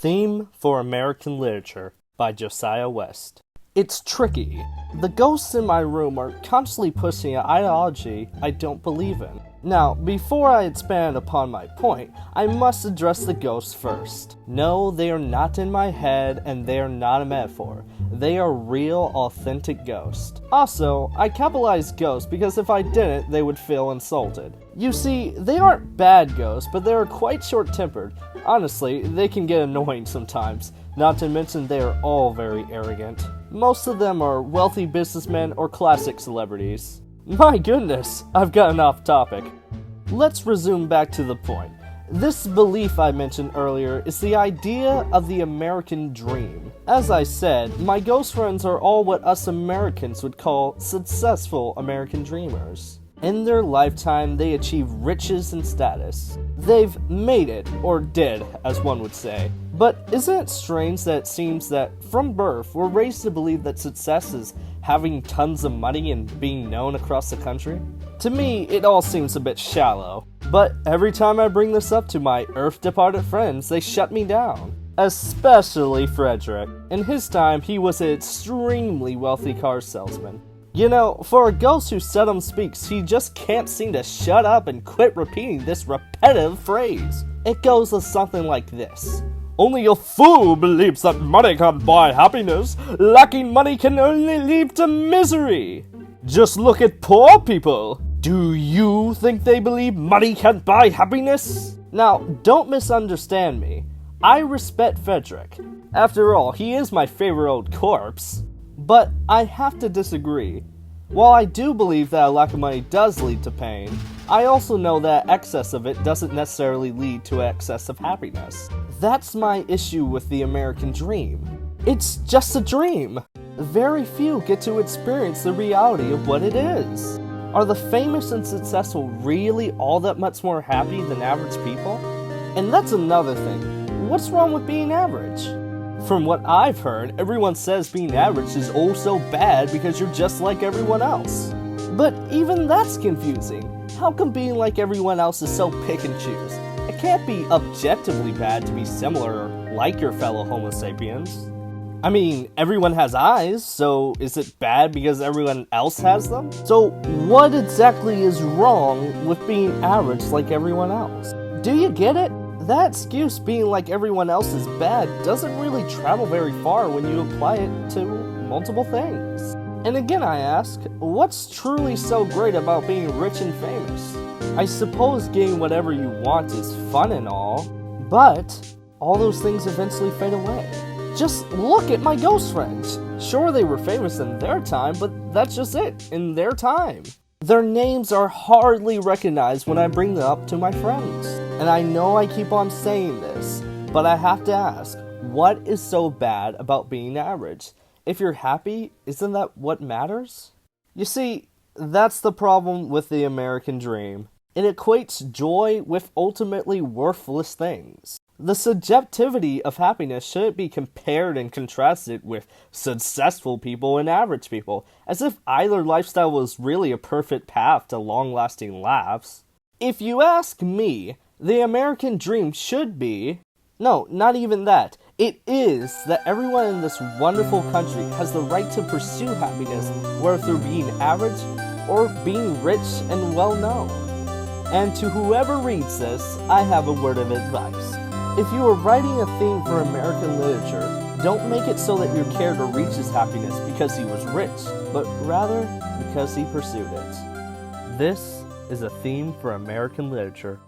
Theme for American Literature by Josiah West. It's tricky. The ghosts in my room are constantly pushing an ideology I don't believe in. Now, before I expand upon my point, I must address the ghosts first. No, they are not in my head, and they are not a metaphor. They are real, authentic ghosts. Also, I capitalize ghosts because if I didn't, they would feel insulted. You see, they aren't bad ghosts, but they are quite short-tempered. Honestly, they can get annoying sometimes, not to mention they are all very arrogant. Most of them are wealthy businessmen or classic celebrities. My goodness, I've gotten off topic. Let's resume back to the point. This belief I mentioned earlier is the idea of the American dream. As I said, my ghost friends are all what us Americans would call successful American dreamers. In their lifetime, they achieve riches and status. They've made it, or did, as one would say. But isn't it strange that it seems that, from birth, we're raised to believe that success is having tons of money and being known across the country? To me, it all seems a bit shallow. But every time I bring this up to my earth-departed friends, they shut me down. Especially Frederick. In his time, he was an extremely wealthy car salesman. You know, for a ghost who seldom speaks, he just can't seem to shut up and quit repeating this repetitive phrase. It goes with something like this. Only a fool believes that money can buy happiness. Lacking money can only lead to misery. Just look at poor people. Do you think they believe money can buy happiness? Now, don't misunderstand me. I respect Frederick. After all, he is my favorite old corpse. But I have to disagree. While I do believe that a lack of money does lead to pain, I also know that excess of it doesn't necessarily lead to excess of happiness. That's my issue with the American dream. It's just a dream. Very few get to experience the reality of what it is. Are the famous and successful really all that much more happy than average people? And that's another thing. What's wrong with being average? From what I've heard, everyone says being average is oh so bad because you're just like everyone else. But even that's confusing. How come being like everyone else is so pick and choose? It can't be objectively bad to be similar or like your fellow Homo sapiens. I mean, everyone has eyes, so is it bad because everyone else has them? So what exactly is wrong with being average like everyone else? Do you get it? That excuse being like everyone else is bad doesn't really travel very far when you apply it to multiple things. And again I ask, what's truly so great about being rich and famous? I suppose getting whatever you want is fun and all, but all those things eventually fade away. Just look at my ghost friends. Sure, they were famous in their time, but that's just it, in their time. Their names are hardly recognized when I bring them up to my friends. And I know I keep on saying this, but I have to ask, what is so bad about being average? If you're happy, isn't that what matters? You see, that's the problem with the American dream. It equates joy with ultimately worthless things. The subjectivity of happiness shouldn't be compared and contrasted with successful people and average people, as if either lifestyle was really a perfect path to long-lasting laughs. If you ask me, the American dream should be... No, not even that. It is that everyone in this wonderful country has the right to pursue happiness, whether through being average or being rich and well-known. And to whoever reads this, I have a word of advice. If you are writing a theme for American literature, don't make it so that your character reaches happiness because he was rich, but rather because he pursued it. This is a theme for American literature.